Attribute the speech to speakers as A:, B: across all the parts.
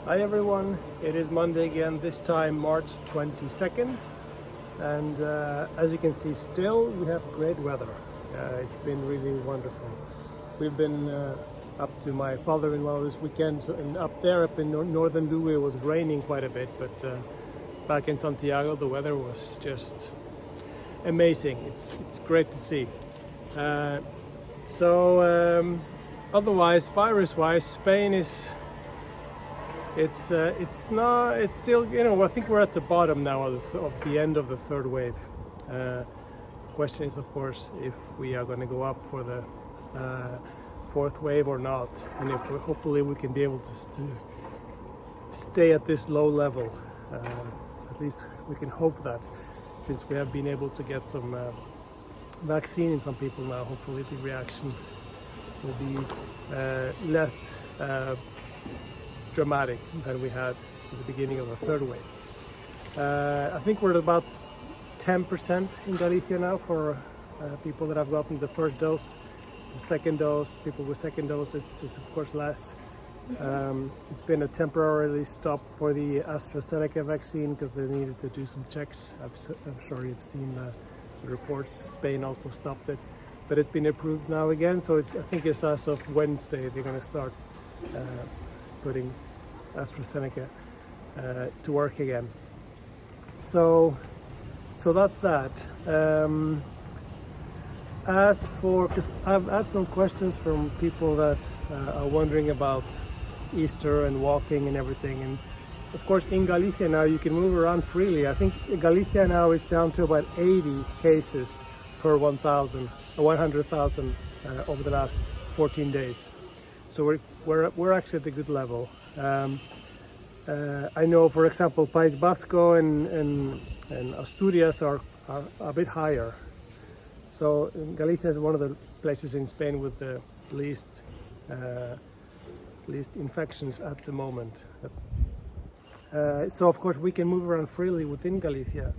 A: Hi everyone, it is Monday again, this time March 22nd, and as you can see still we have great weather. It's been really wonderful. We've been up to my father-in-law this weekend, and up there up in northern Lugo it was raining quite a bit, but back in Santiago the weather was just amazing. It's great to see. Otherwise, virus-wise, Spain is it's still, I think we're at the bottom now of the end of the third wave. The question is, of course, if we are going to go up for the fourth wave or not, and if hopefully we can be able to stay at this low level. At least we can hope that, since we have been able to get some vaccine in some people now. Hopefully the reaction will be less dramatic than we had at the beginning of the third wave. I think we're at about 10% in Galicia now for people that have gotten the first dose. The second dose, people with second dose, it's of course less. It's been a temporarily stop for the AstraZeneca vaccine because they needed to do some checks. I'm sure you've seen the reports. Spain also stopped it, but it's been approved now again. So I think it's as of Wednesday they're going to start putting AstraZeneca to work again. So that's that. As for, because I've had some questions from people that are wondering about Easter and walking and everything, and of course in Galicia now you can move around freely. I think Galicia now is down to about 80 cases per 100,000 over the last 14 days. So we're actually at a good level. I know, for example, País Vasco and Asturias are a bit higher. So Galicia is one of the places in Spain with the least infections at the moment. So of course we can move around freely within Galicia.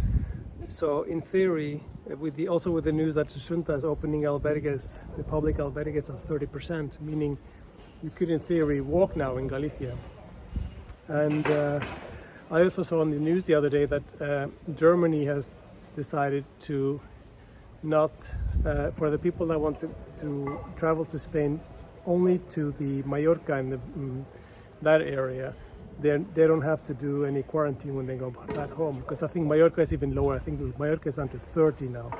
A: So in theory, with the news that the Junta is opening albergues, the public albergues at 30%, meaning you could in theory walk now in Galicia. And I also saw on the news the other day that Germany has decided to not, for the people that want to travel to Spain, only to the Mallorca and that area. They don't have to do any quarantine when they go back home, because I think Mallorca is even lower. I think Mallorca is down to 30 now,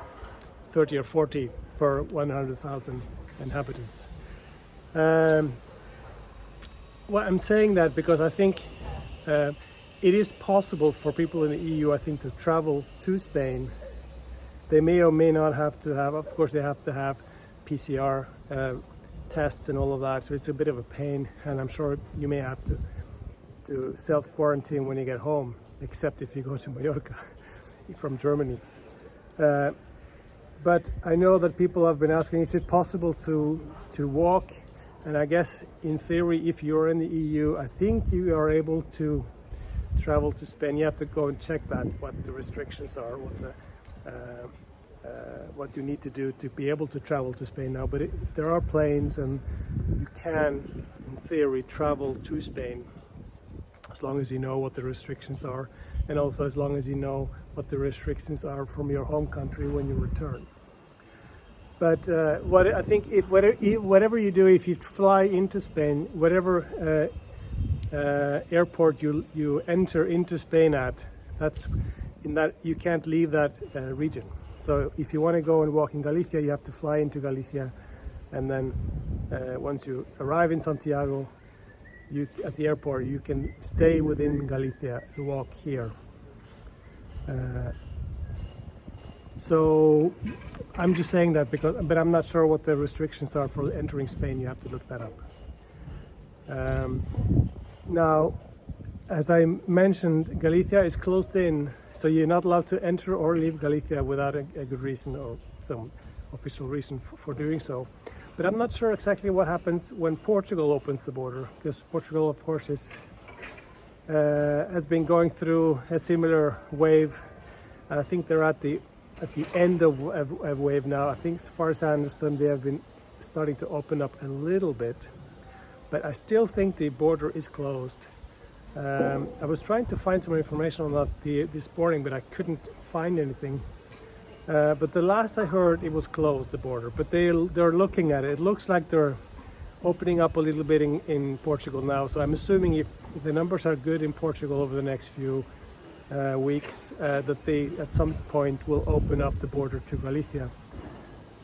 A: 30 or 40 per 100,000 inhabitants. Well, I'm saying that because I think it is possible for people in the EU, I think, to travel to Spain. They may or may not have to have, of course, they have to have PCR tests and all of that. So it's a bit of a pain, and I'm sure you may have to self-quarantine when you get home, except if you go to Mallorca from Germany. But I know that people have been asking, is it possible to walk? And I guess in theory, if you're in the EU, I think you are able to travel to Spain. You have to go and check that, what the restrictions are, what you need to do to be able to travel to Spain now. But there are planes, and you can, in theory, travel to Spain, as long as you know what the restrictions are, and also as long as you know what the restrictions are from your home country when you return. But what I think, whatever you do, if you fly into Spain, whatever airport you enter into Spain at, that's in that you can't leave that region. So if you want to go and walk in Galicia, you have to fly into Galicia, and then once you arrive in Santiago, at the airport, you can stay within Galicia and walk here. So I'm just saying that but I'm not sure what the restrictions are for entering Spain. You have to look that up. Now, as I mentioned, Galicia is closed in, so you're not allowed to enter or leave Galicia without a good reason or some official reason for doing so. But I'm not sure exactly what happens when Portugal opens the border, because Portugal, of course, has been going through a similar wave. I think they're at the end of wave now. I think, as far as I understand, they have been starting to open up a little bit, but I still think the border is closed. I was trying to find some information on that this morning, but I couldn't find anything. But the last I heard, it was closed, the border. But they're looking at it. It looks like they're opening up a little bit in Portugal now. So I'm assuming if the numbers are good in Portugal over the next few weeks, that they at some point will open up the border to Galicia.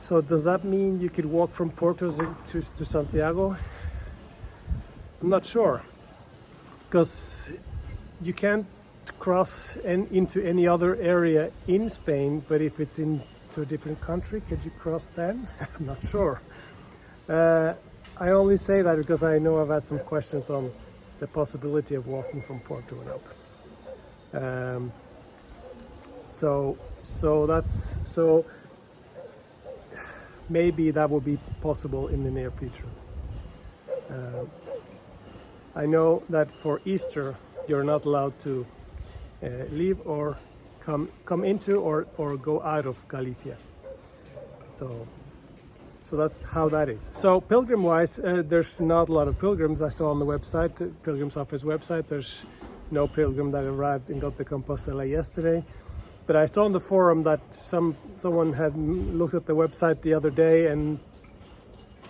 A: So does that mean you could walk from Porto to Santiago? I'm not sure, because you can't cross into any other area in Spain, but if it's into a different country, could you cross then? I'm not sure. I only say that because I know I've had some questions on the possibility of walking from Porto and up. So maybe that will be possible in the near future. I know that for Easter you're not allowed to leave or come into or go out of Galicia. So that's how that is. So pilgrim-wise, there's not a lot of pilgrims. I saw on the website, the Pilgrims Office website, there's no pilgrim that arrived in Got de Compostela yesterday. But I saw on the forum that someone had looked at the website the other day and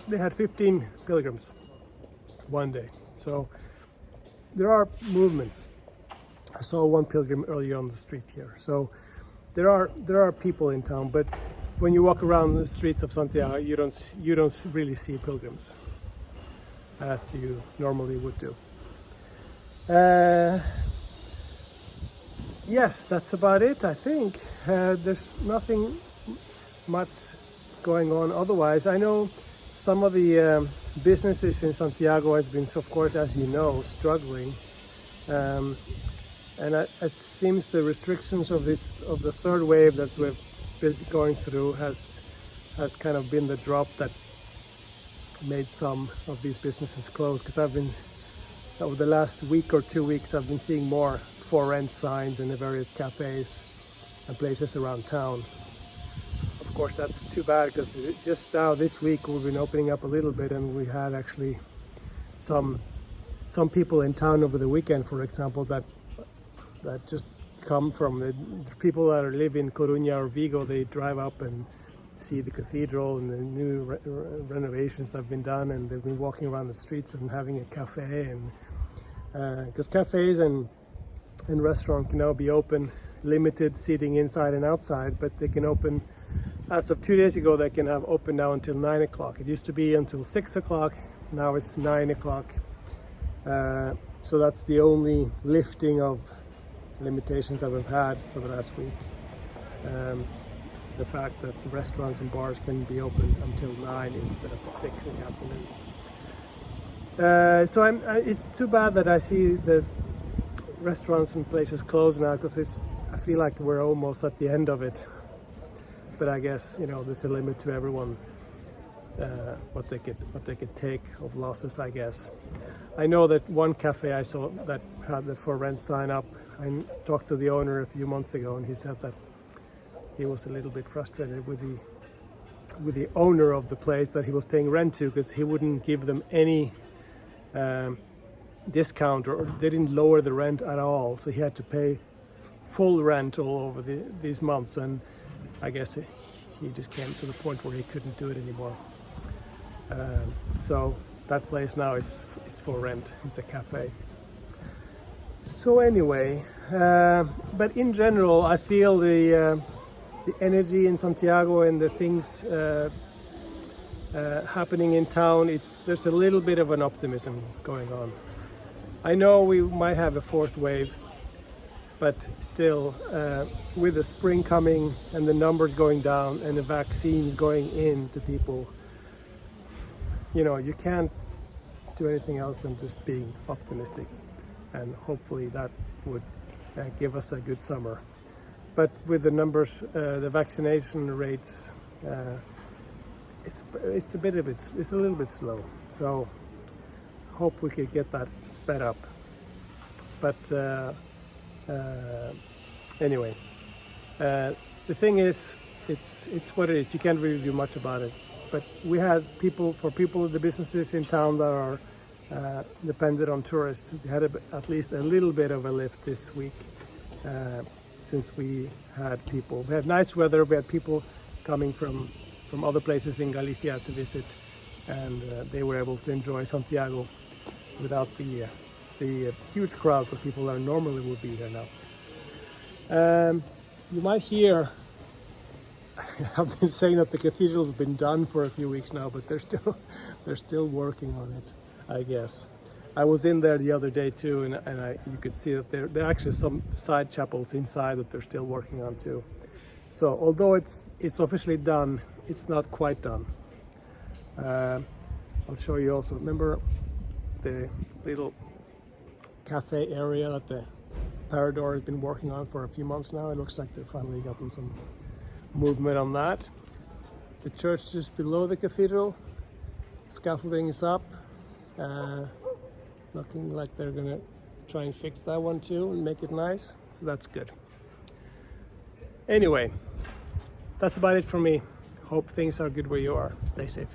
A: they had 15 pilgrims one day. So there are movements. I saw one pilgrim earlier on the street here. So there are people in town, but when you walk around the streets of Santiago, you don't really see pilgrims as you normally would do. Yes, that's about it, I think. There's nothing much going on otherwise. I know some of the businesses in Santiago has been, of course, as you know, struggling. And it seems the restrictions of the third wave that we've been going through has kind of been the drop that made some of these businesses close. Because I've been, over the last week or 2 weeks, I've been seeing more for rent signs in the various cafes and places around town. Of course, that's too bad, because just now this week we've been opening up a little bit, and we had actually some people in town over the weekend, for example, that just come from the people that live in Coruña or Vigo. They drive up and see the cathedral and the new renovations that have been done, and they've been walking around the streets and having a cafe. And because cafes and restaurants can now be open, limited seating inside and outside, but they can open, as of 2 days ago, they can have open now until 9 o'clock. It used to be until 6 o'clock, now it's 9 o'clock. So that's the only lifting of limitations that we've had for the last week. The fact that the restaurants and bars can be open until 9 instead of 6 in the afternoon. So it's too bad that I see the restaurants and places closed now, because I feel like we're almost at the end of it. But I guess, there's a limit to everyone, what they could take of losses, I guess. I know that one cafe I saw that had the for rent sign up, I talked to the owner a few months ago, and he said that he was a little bit frustrated with the owner of the place that he was paying rent to, because he wouldn't give them any discount, or they didn't lower the rent at all. So he had to pay full rent all over these months, and I guess he just came to the point where he couldn't do it anymore. So that place now is for rent. It's a cafe. So anyway, but in general, I feel the energy in Santiago and the things happening in town. There's a little bit of an optimism going on. I know we might have a fourth wave, but still, with the spring coming and the numbers going down and the vaccines going in to people, you can't do anything else than just being optimistic, and hopefully that would give us a good summer. But with the numbers, the vaccination rates, it's a little bit slow. So hope we could get that sped up. But anyway, the thing is, it's what it is. You can't really do much about it. But we had people in the businesses in town that are depended on tourists. We had at least a little bit of a lift this week since we had nice weather. We had people coming from other places in Galicia to visit, and they were able to enjoy Santiago without the huge crowds of people that normally would be here now. You might hear I've been saying that the cathedral's been done for a few weeks now, but they're still working on it, I guess. I was in there the other day too, and you could see that there are actually some side chapels inside that they're still working on too. So although it's officially done, it's not quite done. I'll show you also. Remember the little cafe area that the Parador has been working on for a few months now? It looks like they've finally gotten some movement on that. The church just below the cathedral, scaffolding is up. Looking like they're gonna try and fix that one too and make it nice, so that's good. Anyway, that's about it for me. Hope things are good where you are. Stay safe.